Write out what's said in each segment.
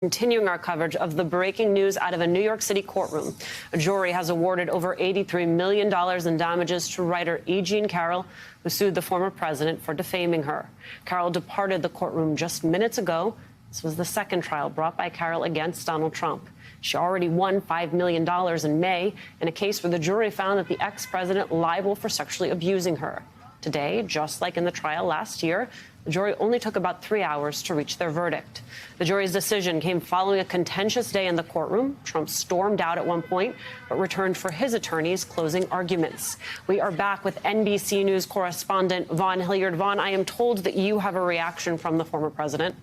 Continuing our coverage of the breaking news out of a New York City courtroom. A jury has awarded over $83 million in damages to writer E. Jean Carroll, who sued the former president for defaming her. Carroll departed the courtroom just minutes ago. This was the second trial brought by Carroll against Donald Trump. She already won $5 million in May in a case where the jury found that the ex-president liable for sexually abusing her. Today, just like in the trial last year, the jury only took about 3 hours to reach their verdict. The jury's decision came following a contentious day in the courtroom. Trump stormed out at one point, but returned for his attorney's closing arguments. We are back with NBC News correspondent Vaughn Hilliard. Vaughn, I am told that you have a reaction from the former president.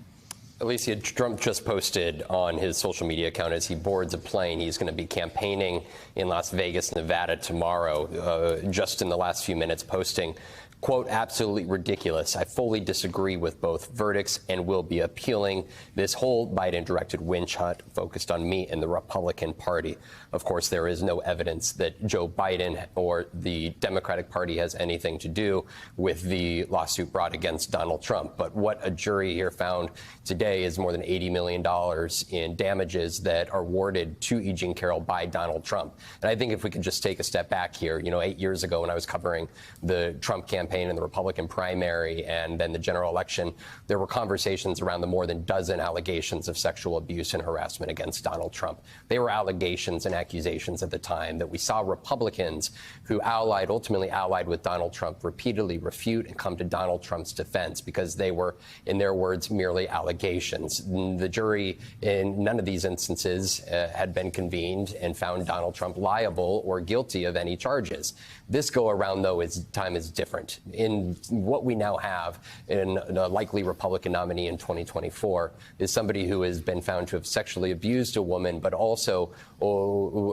Alicia, Trump just posted on his social media account as he boards a plane. He's going to be campaigning in Las Vegas, Nevada tomorrow. Just in the last few minutes posting, quote, absolutely ridiculous. I fully disagree with both verdicts and will be appealing this whole Biden-directed witch hunt focused on me and the Republican Party. Of course, there is no evidence that Joe Biden or the Democratic Party has anything to do with the lawsuit brought against Donald Trump. But what a jury here found today is more than $80 million in damages that are awarded to E. Jean Carroll by Donald Trump. And I think if we could just take a step back here, 8 years ago when I was covering the Trump campaign and the Republican primary and then the general election, there were conversations around the more than dozen allegations of sexual abuse and harassment against Donald Trump. They were allegations and accusations at the time that we saw Republicans who ultimately allied with Donald Trump repeatedly refute and come to Donald Trump's defense because they were, in their words, merely allegations. The jury in none of these instances had been convened and found Donald Trump liable or guilty of any charges. This go around, though, time is different. In what we now have in a likely Republican nominee in 2024 is somebody who has been found to have sexually abused a woman, but also,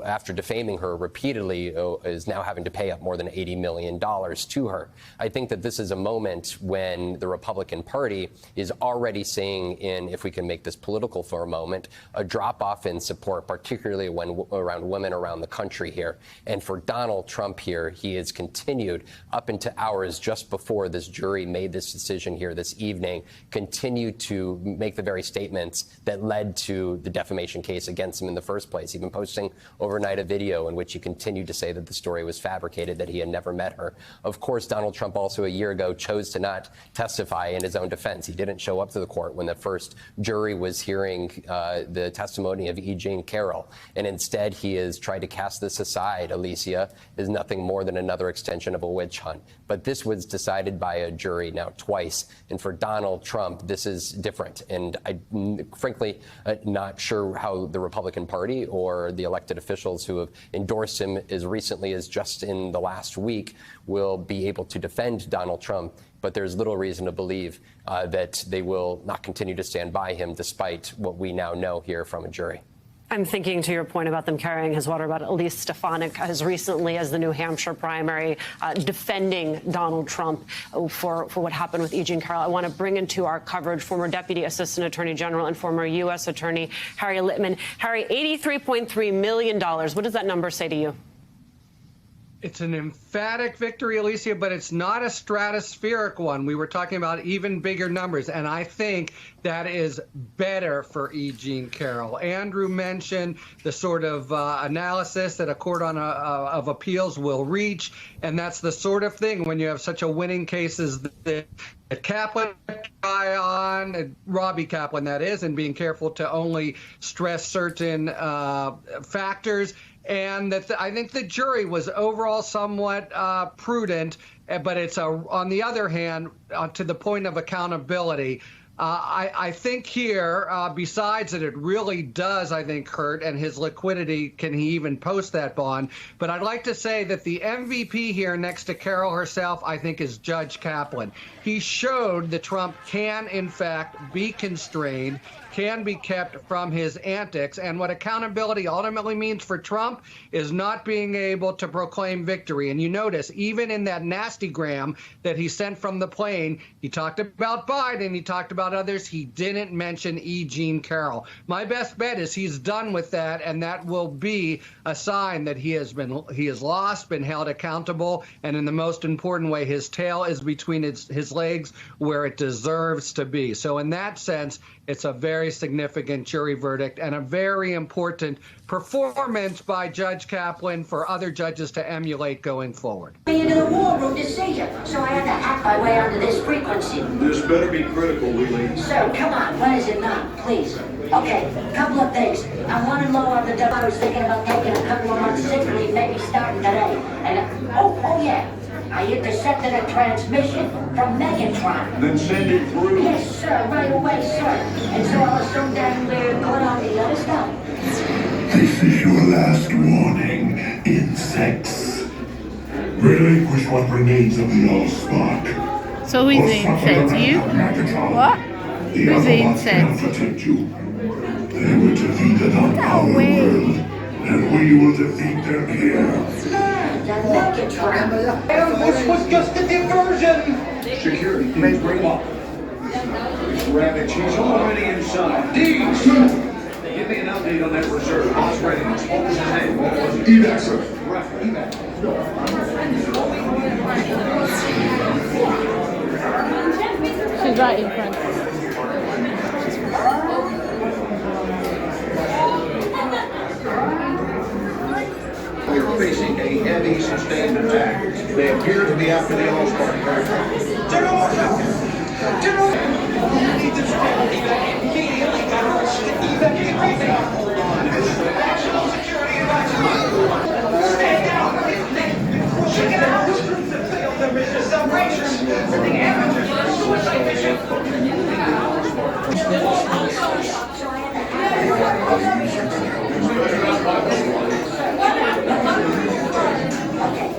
after defaming her repeatedly, is now having to pay up more than $80 million to her. I think that this is a moment when the Republican Party is already seeing, if we can make this political for a moment, a drop-off in support, particularly around women around the country here. And for Donald Trump here, he has continued up into hours just before this jury made this decision here this evening, continued to make the very statements that led to the defamation case against him in the first place, even posting overnight a video in which he continued to say that the story was fabricated, that he had never met her. Of course, Donald Trump also a year ago chose to not testify in his own defense. He didn't show up to the court when the first jury was hearing the testimony of E. Jean Carroll. And instead, he has tried to cast this aside, Alicia, as nothing more than another extension of a witch hunt. But this was decided by a jury now twice. And for Donald Trump, this is different. And I'm frankly not sure how the Republican Party or the elected officials who have endorsed him as recently as just in the last week will be able to defend Donald Trump. But there's little reason to believe that they will not continue to stand by him, despite what we now know here from a jury. I'm thinking, to your point about them carrying his water, about Elise Stefanik as recently as the New Hampshire primary, defending Donald Trump for what happened with E. Jean Carroll. I want to bring into our coverage former Deputy Assistant Attorney General and former U.S. Attorney Harry Litman. Harry, $83.3 million. What does that number say to you? It's an emphatic victory, Alicia, but it's not a stratospheric one. We were talking about even bigger numbers, and I think that is better for E. Jean Carroll. Andrew mentioned the sort of analysis that a court of appeals will reach, and that's the sort of thing when you have such a winning case as that Kaplan try on, Robbie Kaplan, that is, and being careful to only stress certain factors. And that I think the jury was overall somewhat prudent, but it's on the other hand, to the point of accountability. I think here, besides that, it really does, I think, hurt, and his liquidity, can he even post that bond? But I'd like to say that the MVP here next to Carroll herself, I think, is Judge Kaplan. He showed that Trump can, in fact, be constrained, can be kept from his antics. And what accountability ultimately means for Trump is not being able to proclaim victory. And you notice, even in that nasty gram that he sent from the plane, he talked about Biden, he talked about about others. He didn't mention E. Jean Carroll. My best bet is he's done with that, and that will be a sign that he has lost, been held accountable, and in the most important way, his tail is between his legs where it deserves to be. So in that sense, it's a very significant jury verdict and a very important performance by Judge Kaplan for other judges to emulate going forward. Into the war room to see you, so I had to hack my way onto this frequency. This better be critical, Wheelie. Sir, come on, when is it not, please? Okay, couple of things. I'm running low on the dough. I was thinking about taking a couple of months sick leave, maybe starting today. And oh yeah, I intercepted a transmission from Megatron. Then send it through. Yes, sir, right away, sir. And so I'll assume that we're good on the other stuff. This is your last warning, insects. Relinquish what remains of the Allspark. So who's the insect? You? What? Who's the insect? Protect you. They were defeated on our world, and we will defeat them here. The Megatron. This was just a diversion. Security, please bring up. Rabbit, she's already inside. Deeds! Give me an update on that reserve. Boss readiness. What was his name? What was it? Evac, sir. Right, evac. She's right in front. We are facing a heavy, sustained attack. They appear to be after the Allspark aircraft. General! General! We need to immediately National security advisory. Stay down. Check it out. There is a celebration. The amateurs for suicide mission.